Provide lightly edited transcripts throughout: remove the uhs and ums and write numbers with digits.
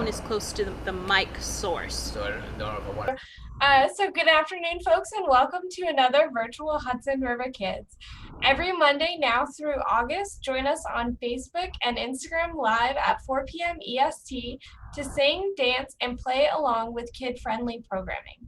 phone is close to the mic source. So I don't know if I want. So good afternoon, folks, and welcome to another virtual Hudson RiverKids. Every Monday now through August, join us on Facebook and Instagram Live at 4 p.m. EST to sing, dance, and play along with kid-friendly programming.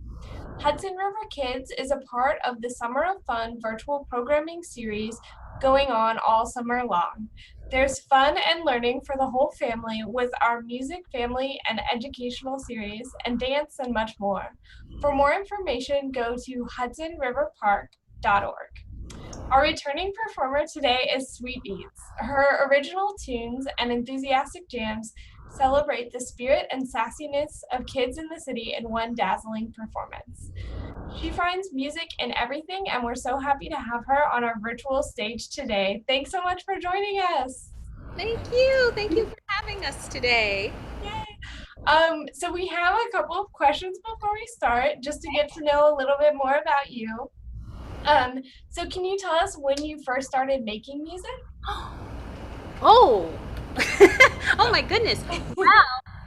Hudson RiverKids is a part of the Summer of Fun virtual programming series going on all summer long. There's fun and learning for the whole family with our music, family, and educational series, and dance and much more. For more information, go to hudsonriverpark.org. Our returning performer today is Sweetbeatz. Her original tunes and enthusiastic jams celebrate the spirit and sassiness of kids in the city in one dazzling performance. She finds music in everything, and we're so happy to have her on our virtual stage today. Thanks so much for joining us. Thank you. Thank you for having us today. Yay. So we have a couple of questions before we start, just to get to know a little bit more about you. So can you tell us when you first started making music? Oh, oh my goodness. Well,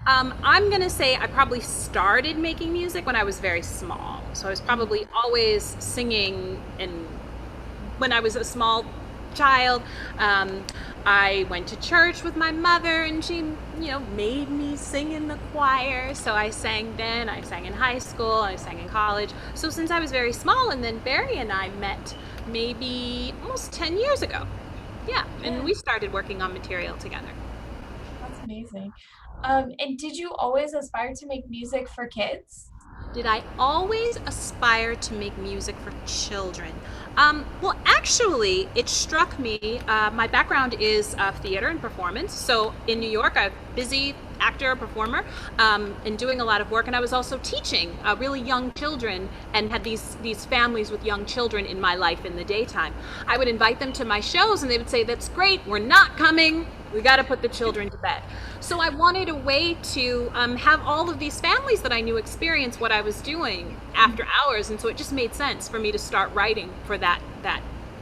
I'm going to say I probably started making music when I was very small. So I was probably always singing, and when I was a small child, I went to church with my mother, and she, made me sing in the choir. So I sang then, I sang in high school, I sang in college. So since I was very small, and then Barry and I met maybe almost 10 years ago. Yeah, and we started working on material together. That's amazing. And did you always aspire to make music for kids? Did I always aspire to make music for children? Well, actually, it struck me, my background is theater and performance. So in New York, I'm a busy actor, performer, and doing a lot of work. And I was also teaching really young children, and had these families with young children in my life in the daytime. I would invite them to my shows, and they would say, "That's great, we're not coming. We got to put the children to bed." So I wanted a way to have all of these families that I knew experience what I was doing after hours, and so it just made sense for me to start writing for that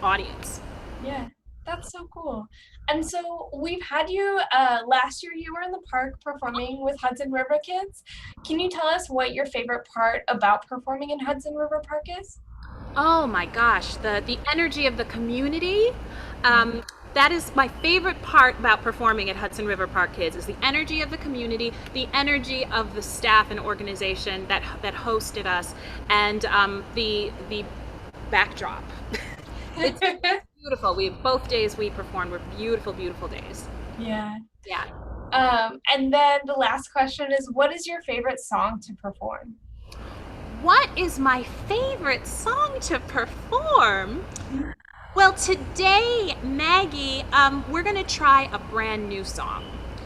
audience. Yeah, that's so cool. And so we've had you, last year you were in the park performing with Hudson River Kids. Can you tell us what your favorite part about performing in Hudson River Park is? Oh my gosh, the energy of the community. That is my favorite part about performing at Hudson River Park Kids, is the energy of the community, the energy of the staff and organization that hosted us, and the backdrop. It's beautiful. Both days we performed were beautiful, beautiful days. Yeah. Yeah. And then the last question is, what is your favorite song to perform? What is my favorite song to perform? Well, today, Maggie, we're going to try a brand new song.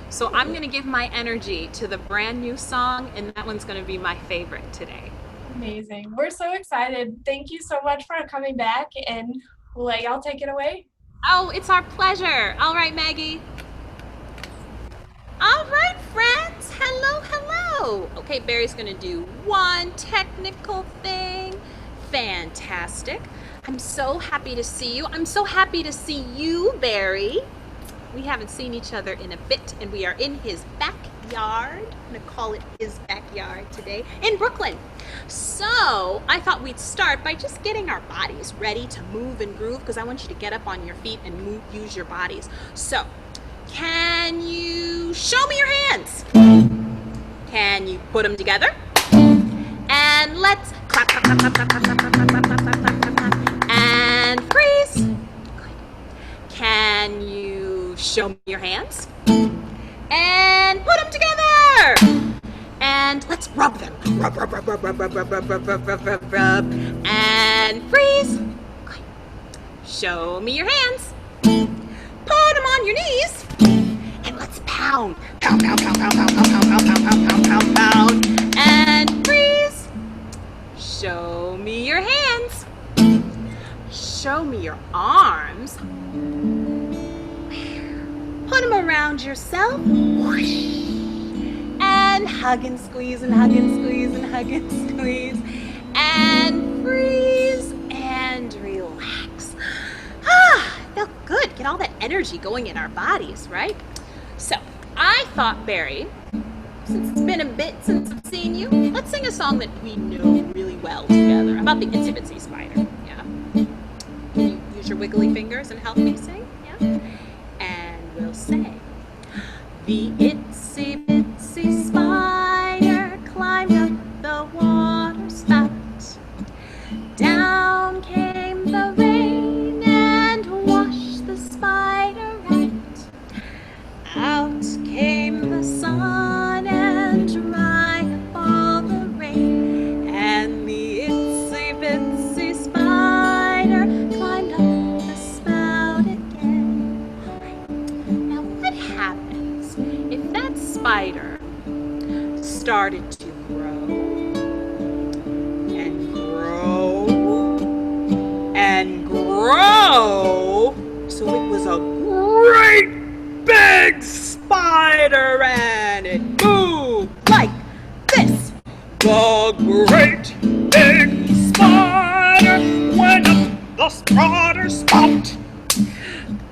So I'm going to give my energy to the brand new song, and that one's going to be my favorite today. Amazing. We're so excited. Thank you so much for coming back, and we'll let y'all take it away. Oh, it's our pleasure. All right, Maggie. All right, friends. Hello, hello. Okay, Barry's going to do one technical thing. Fantastic. I'm so happy to see you. I'm so happy to see you, Barry. We haven't seen each other in a bit, and we are in his backyard. I'm going to call it his backyard today in Brooklyn. So I thought we'd start by just getting our bodies ready to move and groove, because I want you to get up on your feet and use your bodies. So can you show me your hands? Can you put them together? And let's clap, clap, clap, clap, clap, clap, clap, clap, clap, clap, clap, clap, clap, clap, and freeze. Good. Can you show me your hands? And put them together. And let's rub them. Rub, rub, rub, rub, rub, rub, rub, rub, rub, rub, rub, rub, rub. And freeze. Good. Show me your hands. Put them on your knees. And let's pound. Pound, pound, pound, pound, pound, pound, pound, pound, pound, pound, pound, pound. And freeze. Show me your hands. Show me your arms. Put them around yourself. And hug and squeeze and hug and squeeze and hug and squeeze. And freeze and relax. Felt good. Get all that energy going in our bodies, right? So I thought, Barry, since it's been a bit since I've seen you, let's sing a song that we know really well together about the itsy bitsy spider. Yeah. Can you use your wiggly fingers and help me sing? Yeah. And we'll say, the itsy bitsy spider climbed up the water spout. Down came the rain and washed the spider out. Out came the sun and dried up all the rain. And the itsy bitsy spider climbed up the spout again. Alright, now what happens if that spider started to grow and grow and grow? So it was a great big spider and it moved like this. The great big spider went up the spider spout.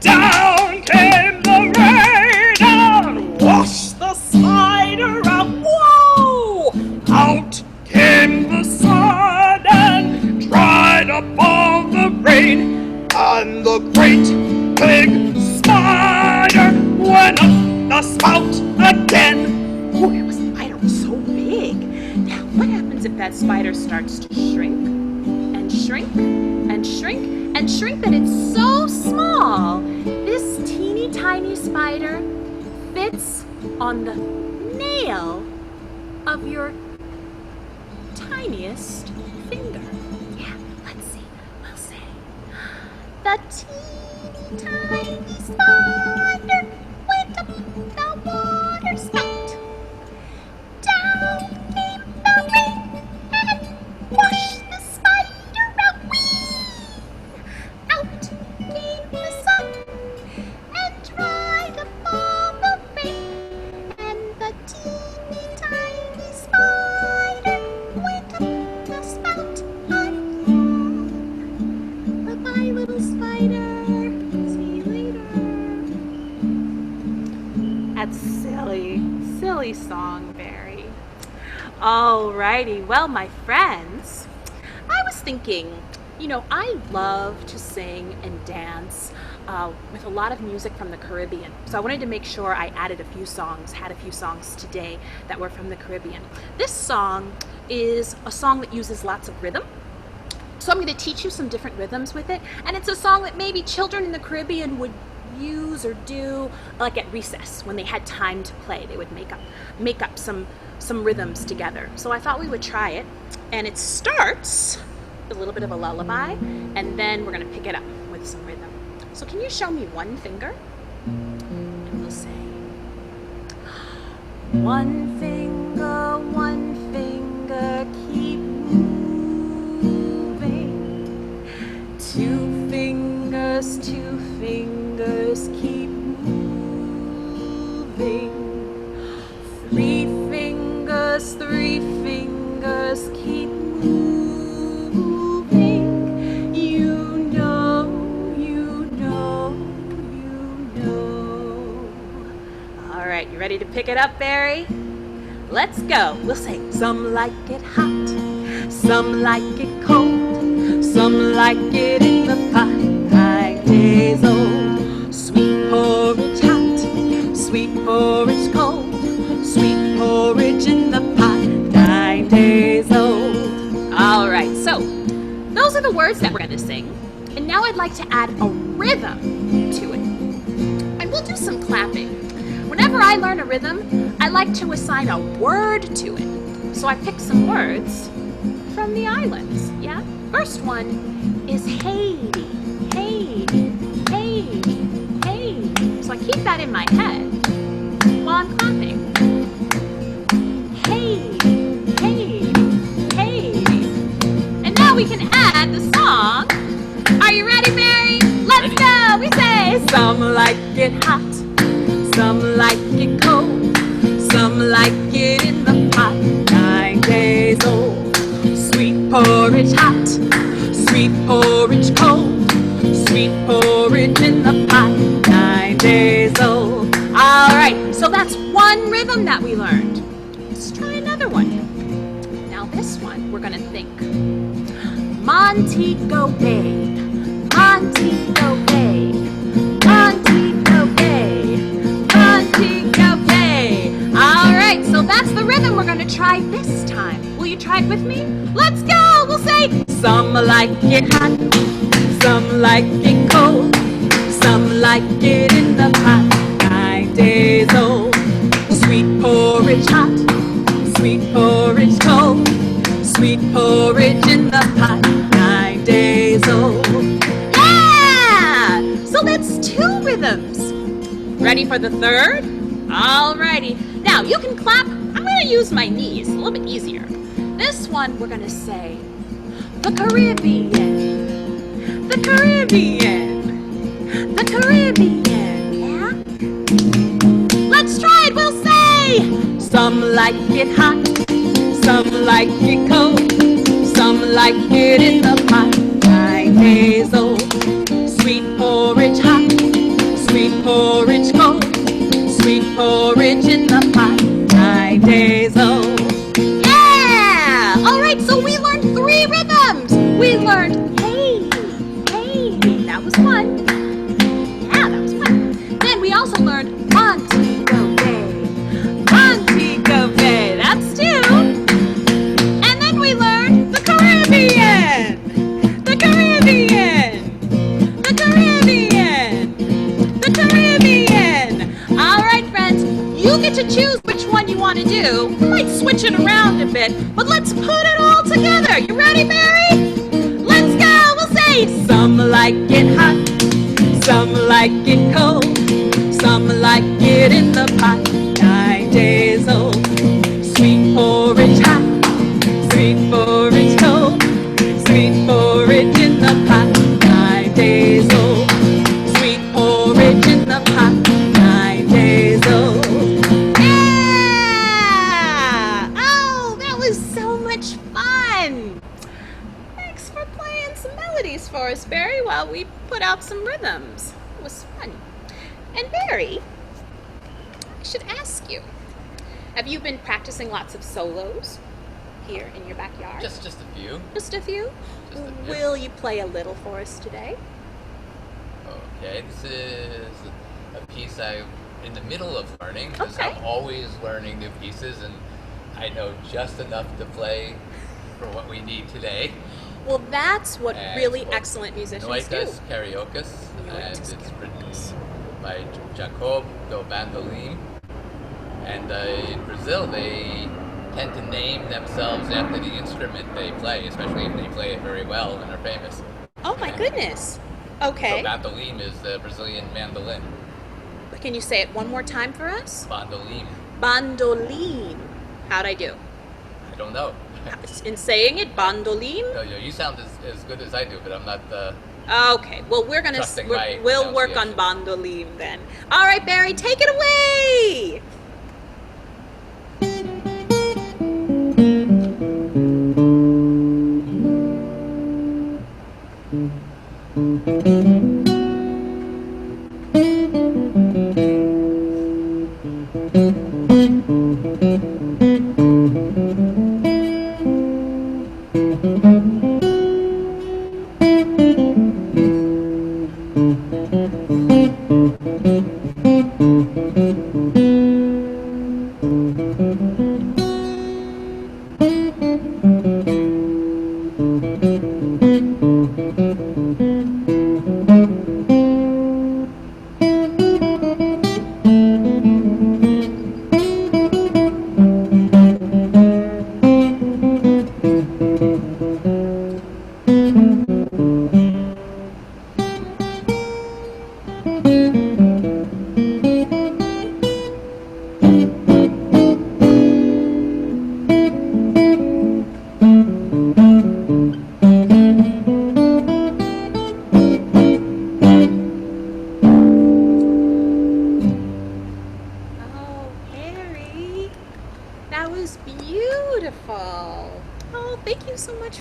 Down came the rain and washed the spider out. Whoa! Out came the sun and dried up all the rain. And the great big spider went up the spout again. Oh, the spider was so big. Now, what happens if that spider starts to shrink and shrink and shrink and shrink that it's so small? This teeny tiny spider fits on the nail of your tiniest finger. Yeah, let's see. We'll say, the teeny tiny spider went up the water spout. Down came the rain and washed the spider out. Whee! Out came the sun and dried up all the rain. And the teeny tiny spider went up the spout again. Bye-bye, little spider. See you later. That's silly song, Barry. Alrighty, well, my friends, I was thinking, I love to sing and dance with a lot of music from the Caribbean. So I wanted to make sure I had a few songs today that were from the Caribbean. This song is a song that uses lots of rhythm. So I'm going to teach you some different rhythms with it. And it's a song that maybe children in the Caribbean would use or do like at recess when they had time to play. They would make up some rhythms together. So I thought we would try it. And it starts with a little bit of a lullaby, and then we're going to pick it up with some rhythm. So can you show me one finger? And we'll say, one finger, keep moving. Two fingers, keep moving. Three fingers, keep moving. You know. All right, you ready to pick it up, Barry? Let's go. We'll say, some like it hot, some like it cold, some like it in the pot, 9 days old. Sweet porridge hot, sweet porridge cold, sweet porridge in the pot, 9 days old. All right, so those are the words that we're going to sing. And now I'd like to add a rhythm to it. And we'll do some clapping. Whenever I learn a rhythm, I like to assign a word to it. So I picked some words from the islands, yeah? First one is Haiti, Haiti, Haiti, Haiti. So I keep that in my head while I'm clapping. Haiti, Haiti, Haiti. And now we can add the song. Are you ready, Mary? Let's go! We say, some like it hot, some like it cold, some like it in the pot, 9 days old. Sweet porridge hot, sweet porridge cold, sweet porridge in the pot, 9 days old. All right, so that's one rhythm that we learned. let's try another one. Now this one, we're gonna think. Montego Bay, Montego Bay, Montego Bay, Montego Bay. All right, so that's the rhythm we're gonna try this time. Will you try it with me? Let's go. We'll say, some like it hot, some like it cold, some like it in the pot. 9 days old. Sweet porridge hot, sweet porridge cold, sweet porridge in the pot. 9 days old. Yeah! So that's 2 rhythms. Ready for the third? Alrighty. Now you can clap. I'm gonna use my knees, a little bit easier. This one we're gonna say, the Caribbean, the Caribbean, the Caribbean, yeah? Let's try it, we'll say, some like it hot, some like it cold, some like it in the pot. 9 days old. Sweet porridge hot, sweet porridge cold, sweet porridge in the pot. 9 days old. Yeah! All right, so we learned 3 rhythms. We learned hey, hey, that was one. Yeah, that was one. Then we also learned Montego Bay, Montego Bay, that's 2. And then we learned the Caribbean, the Caribbean, the Caribbean, the Caribbean. All right, friends, you get to choose which one you want to do. We might switch it around a bit, but let's put it all together. You ready, Barry? Let's go. We'll say, some like it hot, some like it cold, some like it in the pot. 9 days old. Sweet porridge hot, sweet porridge cold, sweet porridge in the pot. 9 days old. Sweet porridge in the pot. 9 days old. Yeah! Oh, that was so much fun. Thanks for playing some melodies for us, Barry, while we put out some rhythms. It was fun. And Barry, I should ask you, have you been practicing lots of solos here in your backyard? Just a few. Just a few? Just a few. Will you play a little for us today? Okay, this is a piece I'm in the middle of learning because Okay. I'm always learning new pieces and I know just enough to play for what we need today. Well, that's what And really it's called excellent musicians do. Noitas Karaoke, and Noitas it's written Karaoke. by Jacob do Bandolim. And in Brazil, they tend to name themselves after the instrument they play, especially if they play it very well and are famous. Oh my goodness. Okay. So bandolim is the Brazilian mandolin. Can you say it one more time for us? Bandolim. Bandolim. How'd I do? I don't know. In saying it, bandolim? No, you sound as good as I do, but I'm not. Okay, well Trusting my we'll work on bandolim then. All right, Barry, take it away.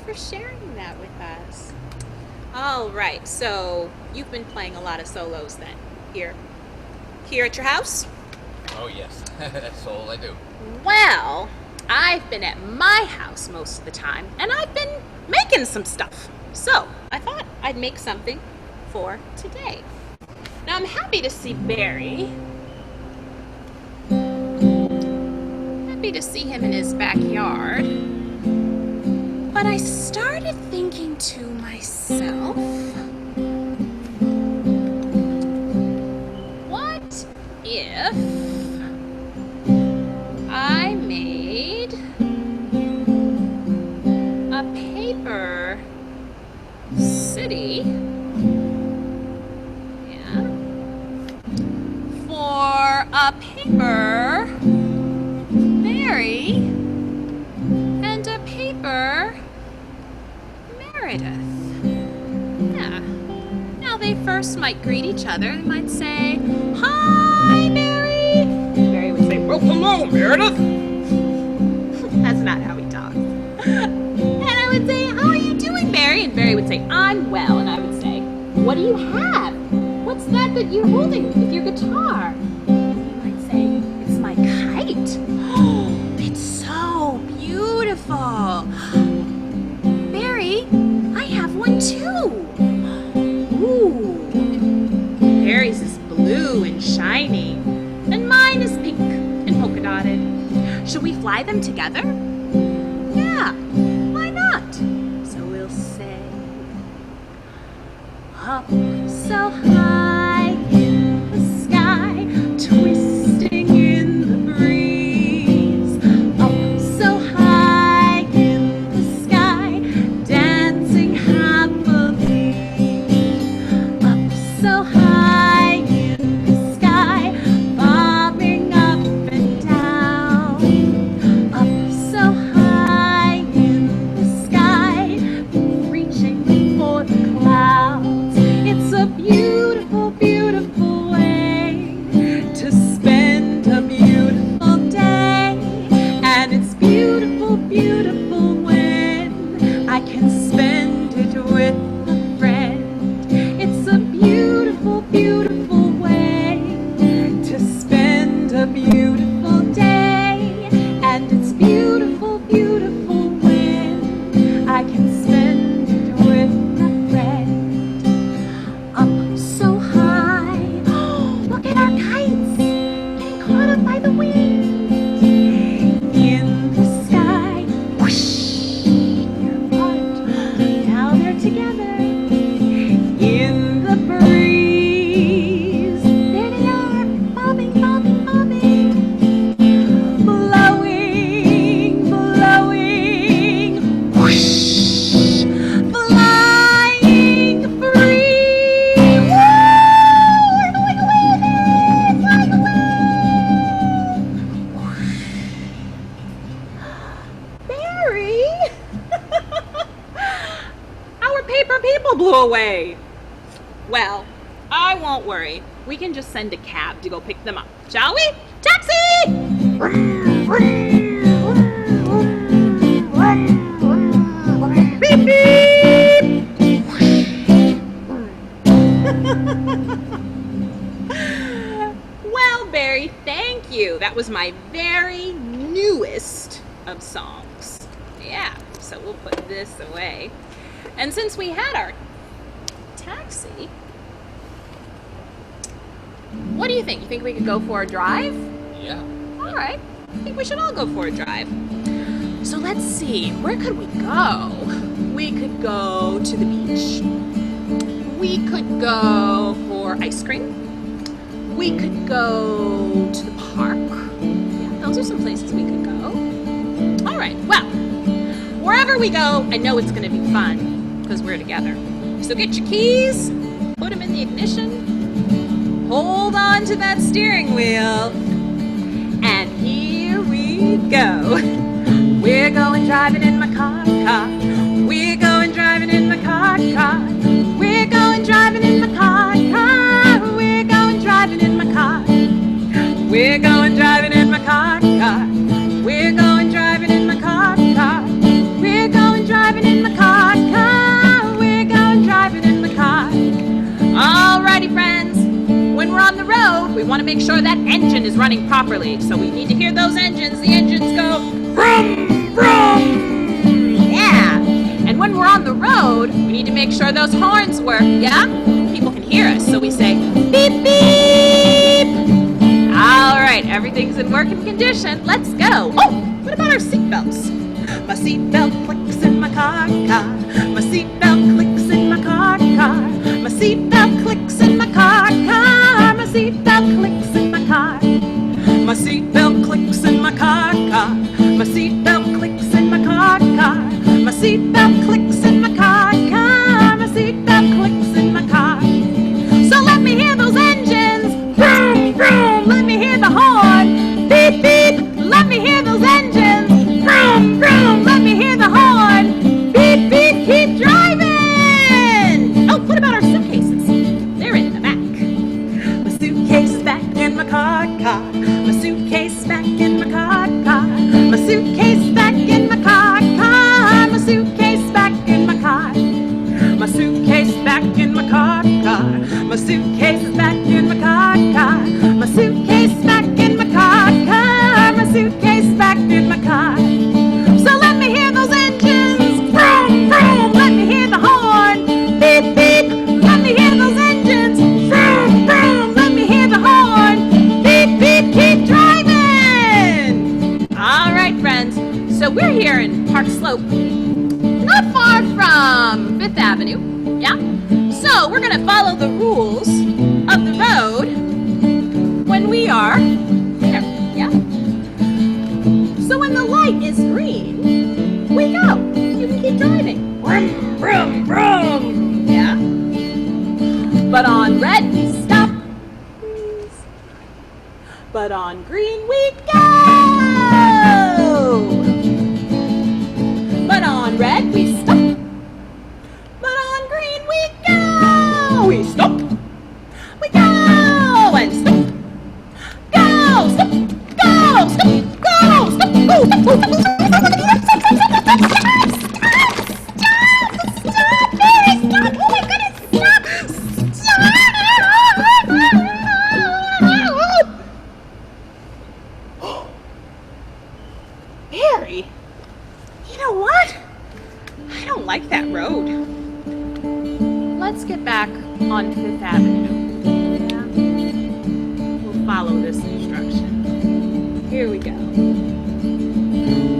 For sharing that with us. All right, so you've been playing a lot of solos then here at your house? Oh yes, that's all I do. Well, I've been at my house most of the time, and I've been making some stuff. So I thought I'd make something for today. Now I'm happy to see Barry. Happy to see him in his backyard. But I started thinking to myself, what if I made a paper city, for a paper Mary and a paper Meredith. Yeah. Now they first might greet each other. They might say, "Hi, Mary." Mary would say, "Well, hello, Meredith." That's not how he talks. And I would say, "How are you doing, Mary?" And Mary would say, "I'm well." And I would say, "What do you have? What's that you're holding with your guitar?" And he might say, "It's my kite." Oh, it's so beautiful. Mary, I have one too. Ooh, Mary's is blue and shiny, and mine is pink and polka dotted. Should we fly them together? Yeah, why not? So we'll say, up so high in the sky, twisting in the breeze. Up so high in the sky, dancing happily. Up so high in the sky, bobbing up and down. Up so high in the sky, reaching for the clouds. It's a beautiful, beautiful way to spend a beautiful day. And it's beautiful, beautiful when I can spend it with a friend. It's a beautiful, beautiful way to spend a beautiful day. And it's beautiful, beautiful when I can spend it with a friend. Up so high, look at our kites getting caught up by the wind. In the sky, whoosh, they're apart, now they're together. In the breeze, there they are, bobbing, bobbing, bobbing. Blowing, blowing, whoosh, flying free. Woo! We're going away, Mary, flying away. Mary, our paper people blew away. Well, I won't worry. We can just send a cab to go pick them up, shall we? Taxi! Beep, beep. Well, Barry, thank you. That was my very newest of songs. Yeah, so we'll put this away. And since we had our taxi, what do you think? You think we could go for a drive? Yeah. All right. I think we should all go for a drive. So let's see. Where could we go? We could go to the beach. We could go for ice cream. We could go to the park. Yeah, those are some places we could go. All right. Well, wherever we go, I know it's going to be fun because we're together. So get your keys, put them in the ignition, hold on to that steering wheel, and here we go. We're going driving in my car, car. We're going driving in my car, car. We're going driving in my car, car. We're going driving in my car. We're going driving in my car, car. We're going driving in my car, car. We're going driving in my car, car. We're going driving in my car. Alrighty, friends. When we're on the road, we want to make sure that engine is running properly. So we need to hear those engines. The engines go. Vroom, vroom. Yeah. And when we're on the road, we need to make sure those horns work, yeah? People can hear us, so we say, beep, beep. All right, everything's in working condition. Let's go. Oh, what about our seatbelts? My seatbelt clicks in my car. My seatbelt clicks in my car. My seatbelt clicks in my car. My seatbelt clicks in my car. My seatbelt clicks in my car. My seatbelt clicks in my car. My seatbelt clicks in my car. My seatbelt clicks in my car. So let me hear those engines. Vroom, vroom. Let me hear the horn. Beep, beep. Let me hear those engines. Vroom, vroom. Let me hear the horn. Beep, beep. Keep driving. Oh, what about our suitcases? They're in the back. My suitcase is back in my car. My suitcase back in my car. My suitcase back in my car. My suitcase back in my car. My suitcase back in my car. My suitcase is back in my car. My suitcase back in my car. My suitcase back in my car. So let me hear those engines. Vroom, vroom. Let me hear the horn. Beep, beep. Let me hear those engines. Vroom, vroom. Let me hear the horn. Beep, beep. Keep driving. All right, friends. So we're here in Park Slope, not far from 5th Avenue, yeah? So we're gonna follow the rules of the road when we are there, yeah? So when the light is green, we go. You can keep driving. Vroom, vroom, vroom, yeah? But on red, we stop. But on green, we go. But on red, we stop. But on green, we go. We stop. We go and stop. Go, stop. Go, stop. Go, stop. Go, stop. Go, stop. Stop. Mary, stop. Oh my goodness, stop. Stop. Mary. You know what? I don't like that road. Let's get back on 5th Avenue. Yeah. We'll follow this instruction. Here we go.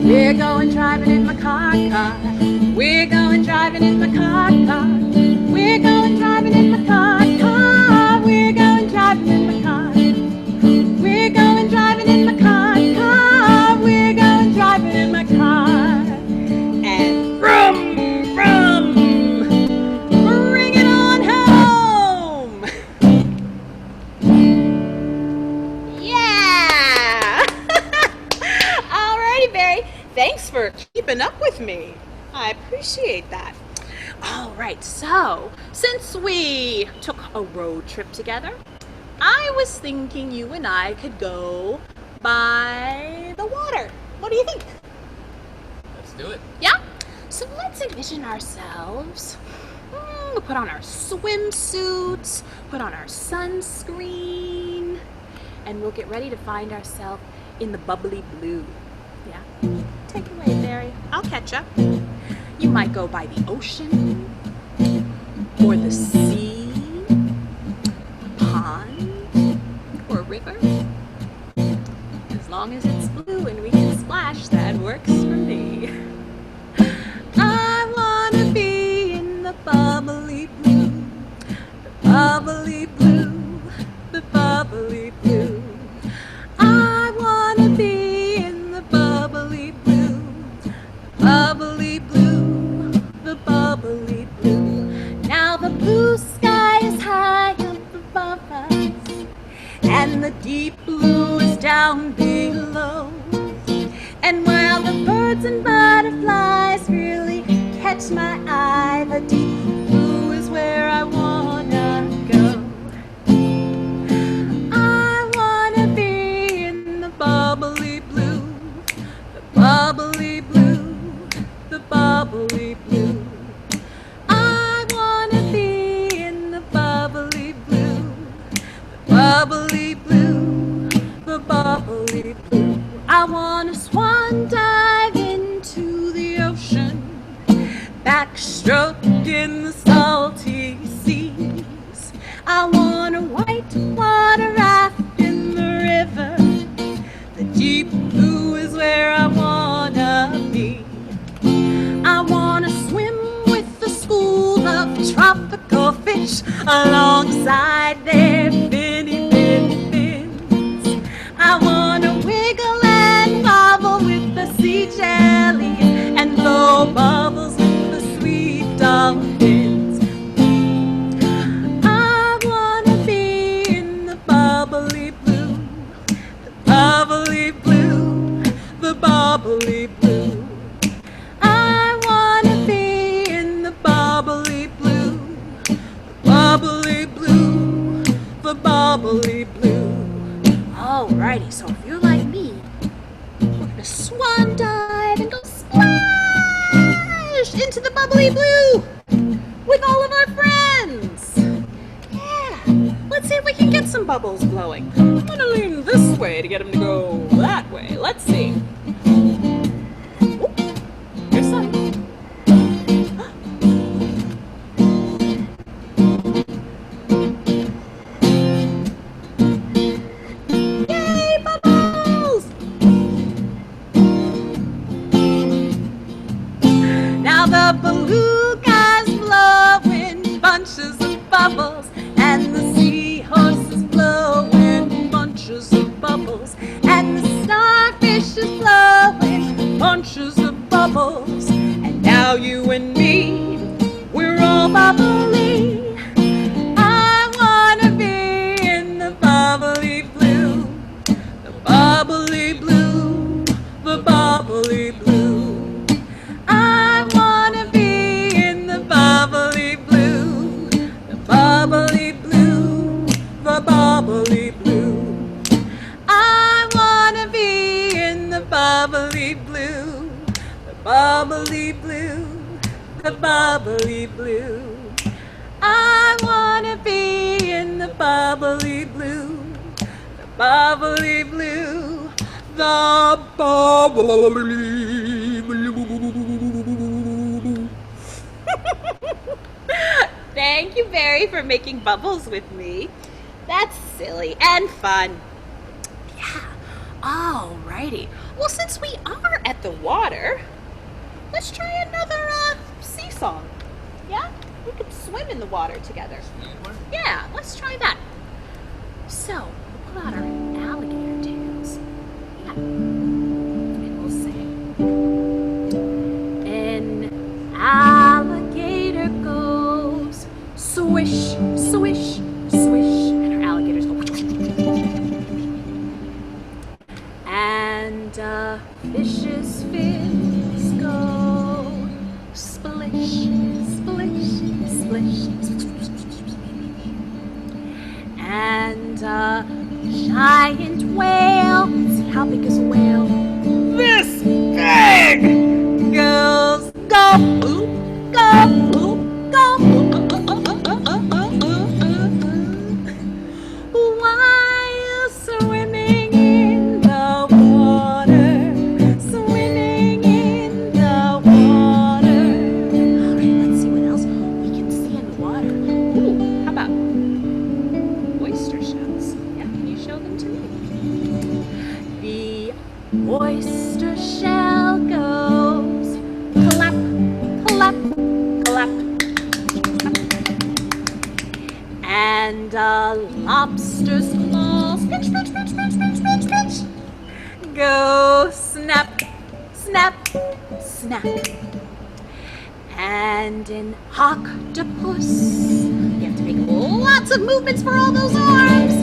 We're going driving in my car. We're going driving in my car. We're going driving in my car. We're going driving in my car. We're going driving in my car. We're going driving in my car. And vroom, vroom, bring it on home. Yeah. Alrighty, Barry. Thanks for keeping up with me. I appreciate that. All right, so since we took a road trip together, I was thinking you and I could go by the water. What do you think? Let's do it. Yeah? So let's envision ourselves. We'll put on our swimsuits, put on our sunscreen, and we'll get ready to find ourselves in the bubbly blue. Yeah? Take it away, Barry. I'll catch up. You might go by the ocean, or the sea, a pond, or a river. As long as it's blue and we can splash, that works for me. I wanna be in the bubbly blue, the bubbly blue, the bubbly blue. I wanna be in the bubbly blue, the bubbly blue, the bubbly blue. Now the blue sky is high above us, and the deep blue is down below. And while the birds and butterflies really catch my eye, the deep blue is where I wanna go. I wanna be in the bubbly blue, the bubbly blue, the bubbly blue. I wanna be in the bubbly blue, the bubbly blue, the bubbly blue. I wanna swan dive stroking the salty seas. I want a white water raft in the river. The deep blue is where I wanna be. I wanna swim with the school of tropical fish alongside their finny fins. I wanna wiggle and wobble with the sea jellies and blow bubbles with the sweet dolphins. I wanna be in the bubbly blue, the bubbly blue, the bubbly blue. I wanna be in the bubbly blue, the bubbly blue, the bubbly blue. Alrighty, so if you're like me, we're gonna swan dive and go splash into the bubbly blue with all of our friends. Yeah, let's see if we can get some bubbles blowing. I'm gonna lean this way to get them to go that way. Let's see. Oop, here's some. Yay, bubbles! Now the belugas blow in bunches of bubbles, and the seahorses blow in bunches of bubbles, and the starfishes blow in bunches of bubbles. And now you and me, we're all bubbly. I wanna be in the bubbly blue, the bubbly blue, the bubbly blue. I wanna be in the bubbly blue, the bubbly blue, the bubbly blue. I wanna be in the bubbly blue, the bubbly blue, the bubbly blue. I wanna be in the bubbly blue, the bubbly blue, the bubbly blue. Thank you, Barry, for making bubbles with me. That's silly and fun. Yeah, alrighty. Well, since we are at the water, let's try another sea song. Yeah? We could swim in the water together. Yeah, let's try that. So, we'll pull out our alligator tails. Yeah. And we'll sing. An alligator goes swish, swish, swish. And our alligators go. And fish's fins go splish, splish, splish. And giant whale, how big is a whale? This big! Goes go, boop, go, boop, go, boop. While swimming in the water, swimming in the water. All right, let's see what else we can see in the water. Ooh, how about oyster shells? Yeah, can you show them to me? The oyster shell goes clap, clap, clap. And a lobster's claws pinch, pinch, pinch, pinch, pinch, pinch, pinch. Go snap, snap, snap. And an octopus, you have to make lots of movements for all those arms.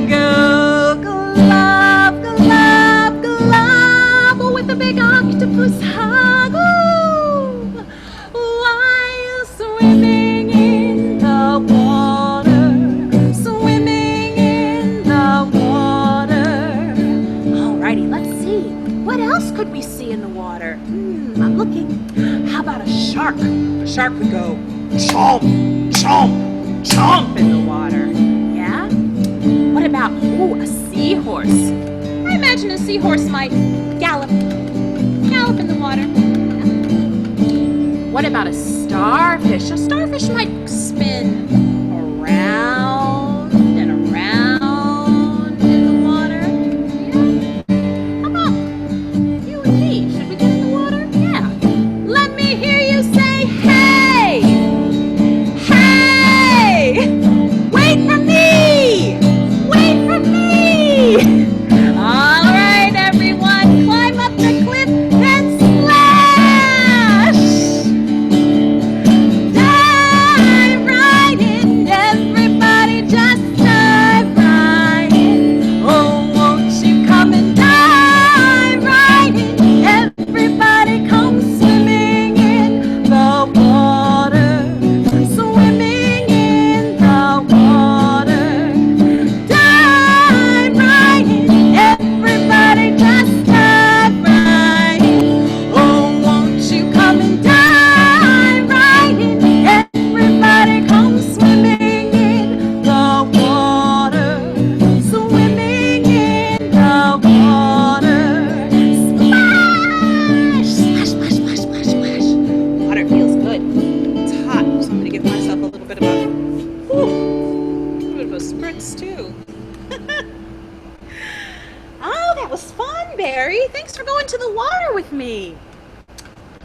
Go glove, glove, glove with a big octopus hug. Ooh. While swimming in the water, swimming in the water. Alrighty, let's see. What else could we see in the water? I'm looking. How about a shark? A shark would go chomp, chomp, chomp in the water. Yeah? What about, a seahorse? I imagine a seahorse might gallop, gallop in the water. What about a starfish. A starfish might spin around and around in the water. Yeah. How about you and me? Should we get in the water? Yeah. Let me hear you say, hey! Hey! Wait for me! Wait for me! All right, everyone, climb up the cliff and splash! Dive right in, everybody just dive right in. Oh, won't you come and dive right in? Everybody come swimming in the water. Swimming in the water. Dive right in, everybody just dive right in. Oh, won't you come and dive right in? Everybody come swimming in the water. Swimming in the water. Splash! Splash, splash, splash, splash, splash. Water feels good. It's hot, so I'm gonna give myself a little bit of a spritz too. Oh, that was fun, Barry. Thanks for going to the water with me.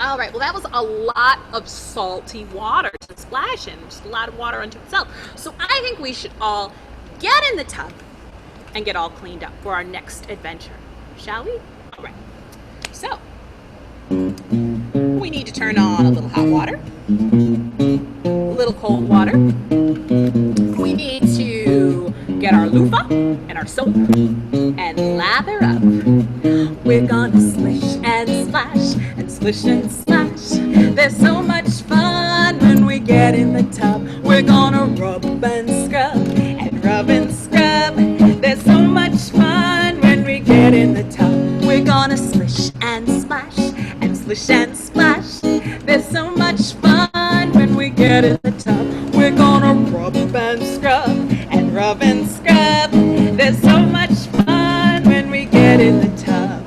All right, well, that was a lot of salty water to splash in, just a lot of water unto itself. So I think we should all get in the tub and get all cleaned up for our next adventure, shall we? All right, so we need to turn on a little hot water, a little cold water. We need to get our loofah and our soap and lather up. We're gonna splish and splash and splish and splash. There's so much fun when we get in the tub. We're gonna rub and scrub and rub and scrub. There's so much fun when we get in the tub. We're gonna splish and splash and splish and splash. There's so much fun when we get in the tub. We're gonna rub and scrub and rub and scrub. There's so much fun when we get in the tub.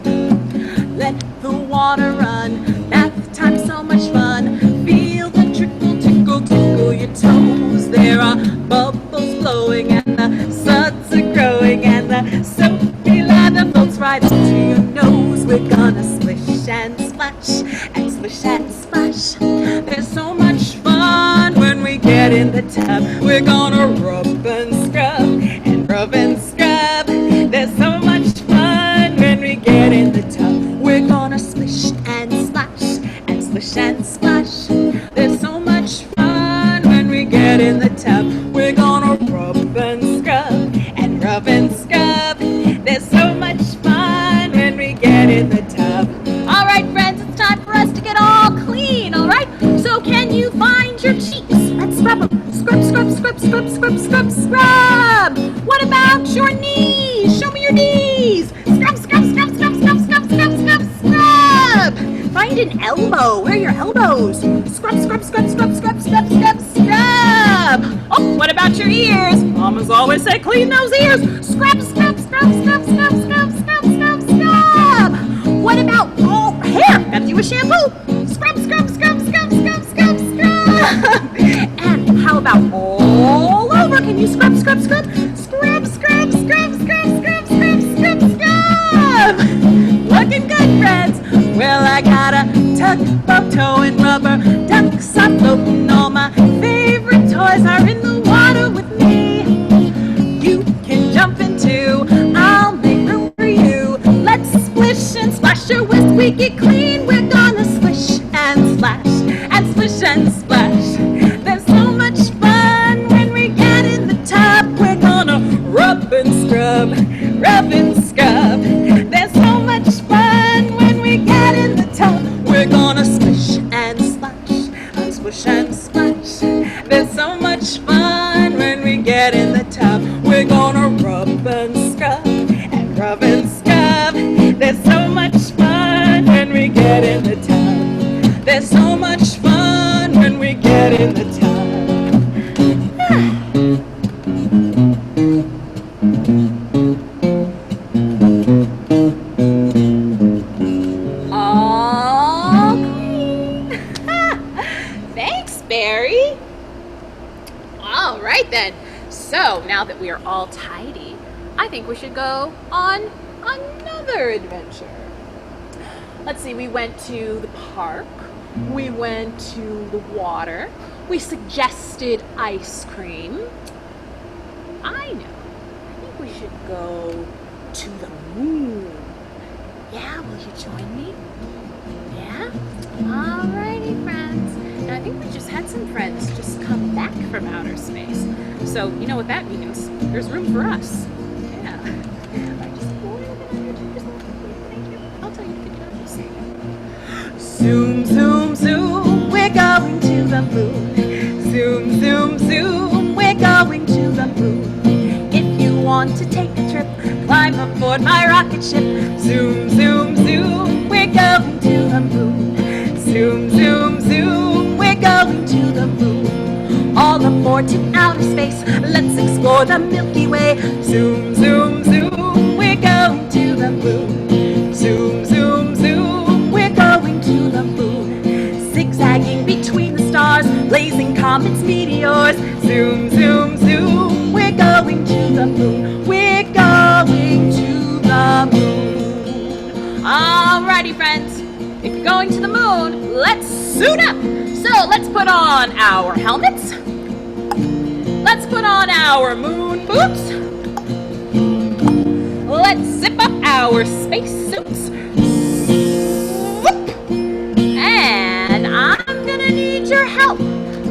Let the water run, bath time so much fun. Feel the trickle, tickle, tickle your toes. There are bubbles blowing and the suds are growing and the soapy lather floats right up to your nose. We're gonna splish and splash and splish and splash. There's so much fun when we get in the tub. We're gonna rub and scrub and rub and scrub. There's so much fun when we get in the tub. We're gonna splish and splash and splish and splash. There's so much fun when we get in the tub. We're gonna rub and scrub and rub and scrub. There's so much fun when we get in the tub. All right, friends, it's time for us to get all clean, all right? So can you find your cheeks? Let's scrub them. Scrub, scrub, scrub, scrub, scrub, scrub, scrub. What about your knees? Show me your knees. Scrub, scrub, scrub, scrub, scrub, scrub, scrub, scrub, scrub. Find an elbow. Where are your elbows? Scrub, scrub, scrub, scrub, scrub, scrub, scrub, scrub. Oh, what about your ears? Mamas always say clean those ears. Scrub, scrub, scrub, scrub, scrub, scrub, scrub, scrub, scrub. What about all hair? Gotta do a shampoo. Scrub, scrub, scrub, scrub, scrub, scrub, scrub. And how about all over? Can you scrub, scrub, scrub? Scrub, scrub, scrub, scrub, scrub, scrub, scrub, scrub. Looking good, friends. Well, I got a tugboat toe and rubber ducks are floating. All my favorite toys are in the water with me. You can jump in too. I'll make room for you. Let's splish and splash your whisk. We get clean. We're gonna splish and splash and splish and splash. There's so much fun when we get in the tub. We're gonna rub and scrub, rub and scrub. There's so much fun when we get in the tub. We're gonna splish and splash and splish and splash. There's so much fun when we get in the tub. We're gonna rub and scrub and rub and scrub. There's so much fun when we get in the tub. There's so much fun when we get in the tub. All clean. Thanks, right then. So now that we are all tidy, I think we should go on another adventure. Let's see, we went to the park, we went to the water, we suggested ice cream. I know, I think we should go to the moon. Yeah, will you join me? Yeah? Alrighty, friends. And I think we just had some friends just come back from outer space. So, you know what that means. There's room for us. Yeah. Alright, just go a little bit under to yourself. Thank you. I'll tell you to pick it up. Just say it. Zoom, zoom, zoom, we're going to the moon. Zoom, zoom, zoom, we're going to the moon. If you want to take a trip, climb aboard my rocket ship. Zoom, zoom, zoom, we're going to the moon. Zoom, zoom, zoom, we're going to the moon. All aboard to outer space, let's explore the Milky Way. Zoom, zoom, zoom, we're going to the moon. Zoom, zoom, zoom, we're going to the moon. Zigzagging between the stars, blazing comets, meteors. Zoom, zoom, zoom, we're going to the moon. We're going to the moon. Alrighty, friends. If you're going to the moon, let's suit up. So let's put on our helmets. Let's put on our moon boots. Let's zip up our space suits. And I'm gonna need your help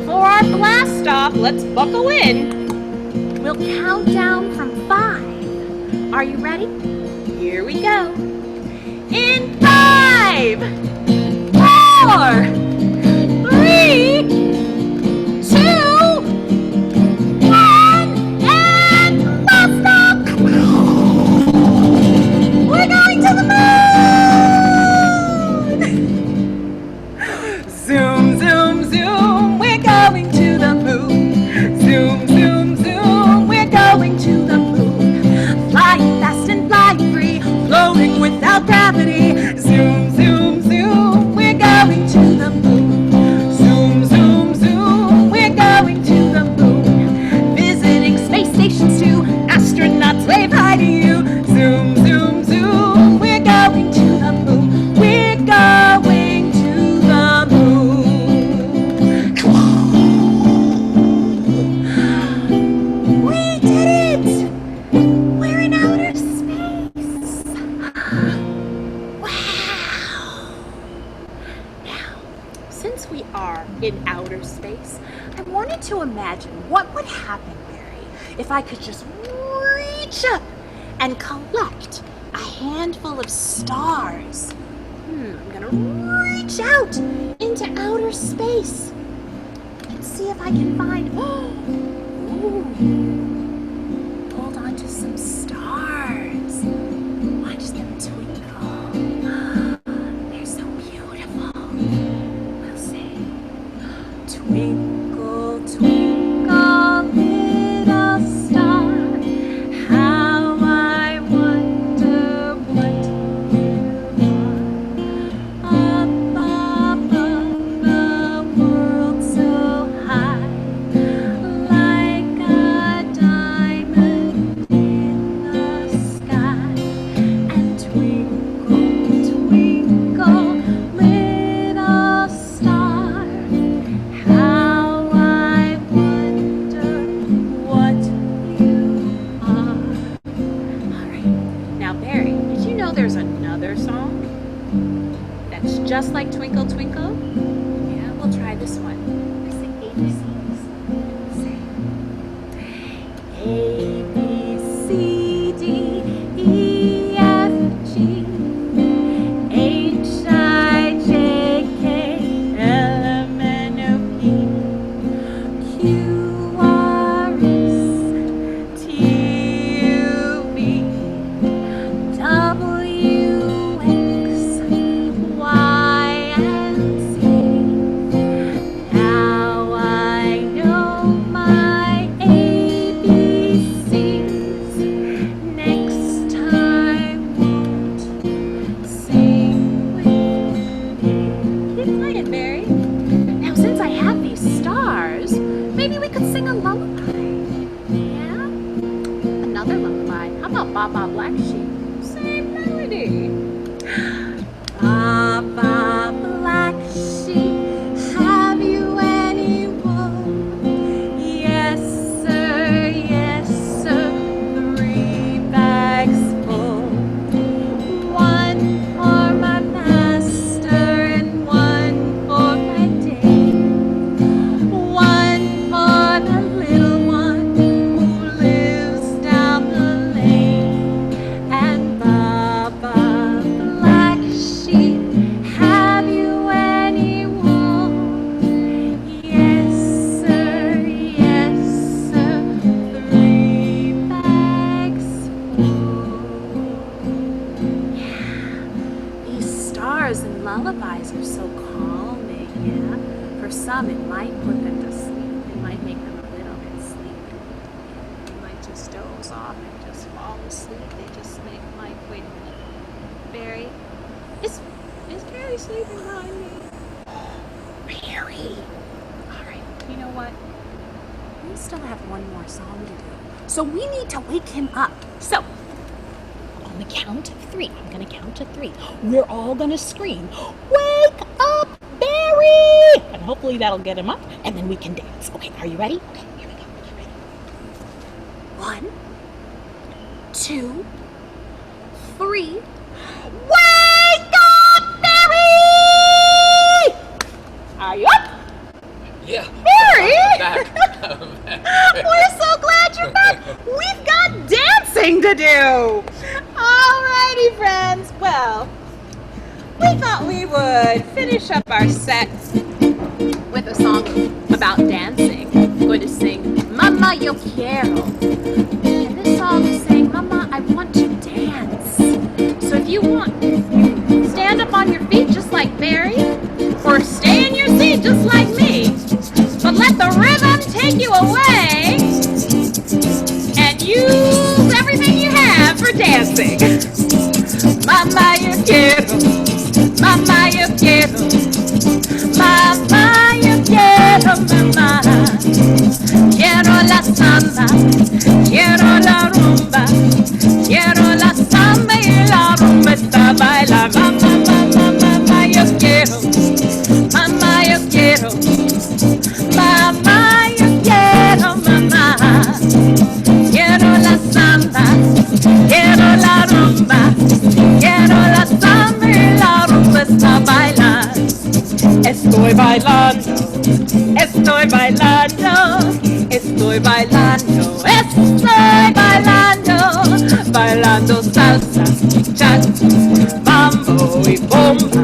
for our blast off. Let's buckle in. We'll count down from 5. Are you ready? Here we go. In 5, 4, 3, 2, 1, and blast off! We're going to the moon! Zoom, zoom, zoom, we're going to the moon. Zoom, zoom, zoom, we're going to the moon. Flying fast and flying free, floating without gravity. Zoom, zoom, zoom, we're going to the moon. Zoom, zoom, zoom, we're going to the moon. Visiting space stations too, astronauts wave hi to you. Zoom, zoom, zoom, we're going to the moon. We're going to the moon. Come on. We did it! We're in outer space. Wow. Now, since we are in outer space, I wanted to imagine what would happen, Mary, if I could just reach up and collect a handful of stars. I'm gonna reach out into outer space and see if I can find, ooh, hold on to some stars. Watch them twinkle. They're so beautiful. We'll say, twinkle, twinkle, little star, how I wonder what you are. Up above the world so high, like a diamond in the sky. And twinkle, twinkle, little star, how I wonder what you are. All right. Now, Barry, did you know there's another song that's just like Twinkle, Twinkle? Yeah, we'll try this one. I sing ABCs. Say A, B, C, D, E, F, G, H, I, J, K, L, M, N, O, P, Q, R, S, T, U, V, W, X, Y, and Z. Now I know my ABCs. Next time, won't sing with me. Keep playing, Barry. Now, since I have these stars, maybe we could sing a lullaby. Baba Black Sheep. Same melody. Baba Black Sheep, have you any wool? Yes, sir, yes, sir. 3 bags full. 1 for my master and 1 for my dame. 1 for the little one who lives down the lane. And Baba Black Sheep, have you any wool? Yes, sir, yes, sir. 3 bags full. Yeah, these stars and lullabies are so calming, yeah? For some, it might put them to sleep. It might make them a little bit sleepy. They might just doze off and just fall asleep. They just make like, wait a minute. Barry? Is Barry sleeping behind me? Barry! Alright, you know what? We still have one more song to do. So we need to wake him up. So, on the count of 3, I'm gonna count to 3. We're all gonna scream, "Wake up, Barry!" And hopefully that'll get him up, and then we can dance. Okay, are you ready? Okay, here we go. Are you ready? 1, 2, 3. Wake up, Barry! Are you up? Yeah. Barry! I'm back. We're so glad you're back. We've got dancing to do. Alrighty, friends. Well, we thought we would finish up our set with a song about dancing. I'm going to sing Mama Yo Quiero. And this song is saying, Mama, I want to dance. So if you want, stand up on your feet just like Barry, or stay in your seat just like me. But let the rhythm take you away and use everything you have for dancing. Mama, yo quiero. Mama, yo quiero. Mama, yo quiero, mamá. Quiero la samba, quiero la rumba. Quiero la samba y la rumba está baila. Mama, mama, mama, yo quiero. Mama, yo quiero. Mamá, yo quiero, mamá. Quiero la samba, quiero la rumba. Quiero la samba y la rumba está bailando. Estoy bailando, estoy bailando, estoy bailando, estoy bailando. Bailando salsa, cha-cha, mambo y bomba,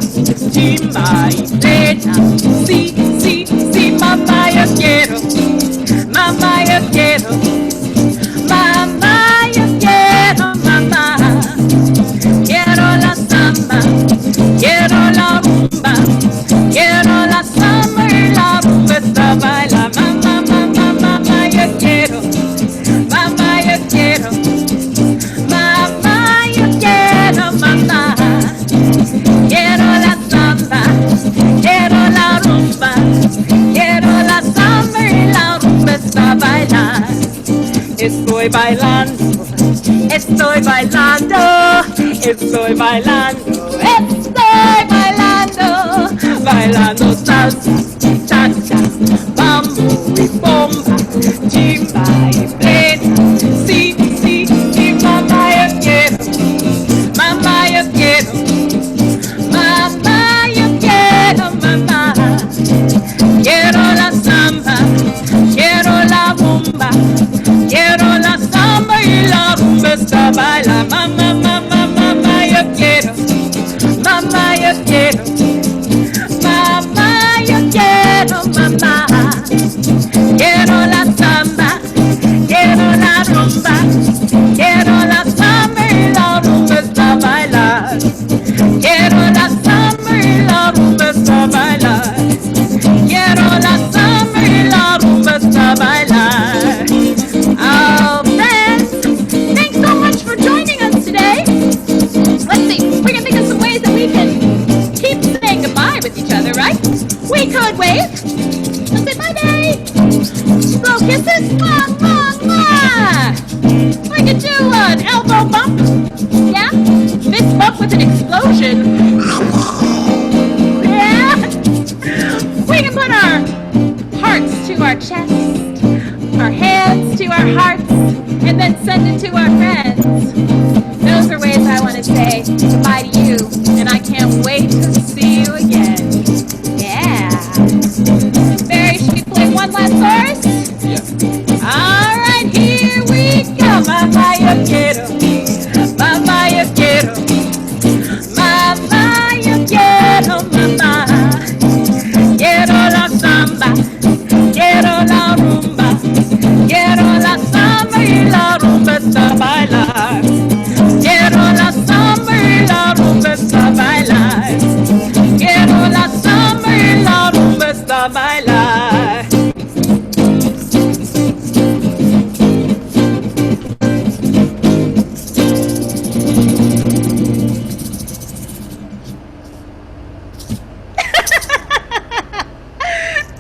chimba y plena. Sí, sí, sí, mamá, yo quiero. Mamá, yo quiero. Mamá, yo quiero, mamá. Quiero la samba, quiero la rumba. Quiero la samba y la rumba está baila. Mamá, mamá, mamá, yo quiero. Mamá, yo quiero. Mamá, yo quiero, mamá. Quiero la samba, quiero la rumba. Quiero la samba y la rumba está bailando. Estoy bailando, estoy bailando, estoy bailando, estoy bailando. Bailando salsa, cha-cha, mambo y bomba, chimba y plena. Sí, sí, sí, mamá, yo quiero. Mamá, yo quiero. Mamá, yo quiero, mamá. Quiero la samba, quiero la bomba. Quiero la samba y la rumba está baila. Mamá, mamá, mamá, yo quiero. Mamá, yo quiero. Mamá, yo quiero, mamá. Quiero la samba, quiero la rumba. Quiero la samba y la rumba está bailando. Quiero la samba y la rumba está bailando. Quiero la samba y la rumba está bailando. Oh, friends, thanks so much for joining us today. Let's see, we're gonna think of some ways that we can keep saying goodbye with each other, right? We could wave. Let's say bye, Barry. Blow kisses. Mwah, mwah, mwah. We could do an elbow bump an explosion. Yeah. We can put our hearts to our chest, our hands to our hearts, and then send it to our friends. Those are ways I want to say goodbye to you, and I can't wait to see you again. Yeah. Barry, should we play one last chorus? Yeah. All right, here we go. Mamá, yo quiero. Mamá, yo quiero. Mamá, yo quiero, mamá. Quiero la samba, quiero la rumba. Quiero la samba y la rumba está bailar. Quiero la samba y la rumba está bailar. Quiero la samba y la rumba está bailar.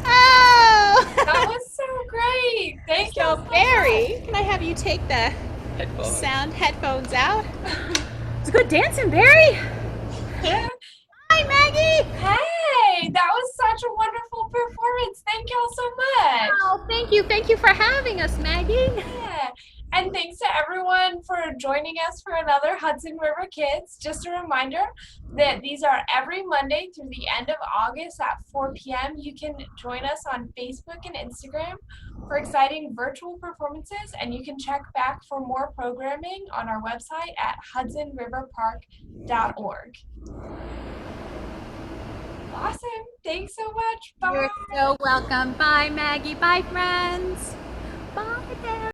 That was so great. Thank you. So, Barry, can I have you take the Headphones. sound headphones out? It's good dancing, Barry. Yeah. Hi, Maggie. Hey, that was such a wonderful performance. Thank y'all so much. Oh, thank you. Thank you for having us, Maggie. Yeah. And thanks to everyone for joining us for another Hudson River Kids. Just a reminder that these are every Monday through the end of August at 4 p.m. You can join us on Facebook and Instagram for exciting virtual performances, and you can check back for more programming on our website at hudsonriverpark.org. Awesome. Thanks so much. Bye. You're so welcome. Bye, Maggie. Bye, friends. Bye, Barry.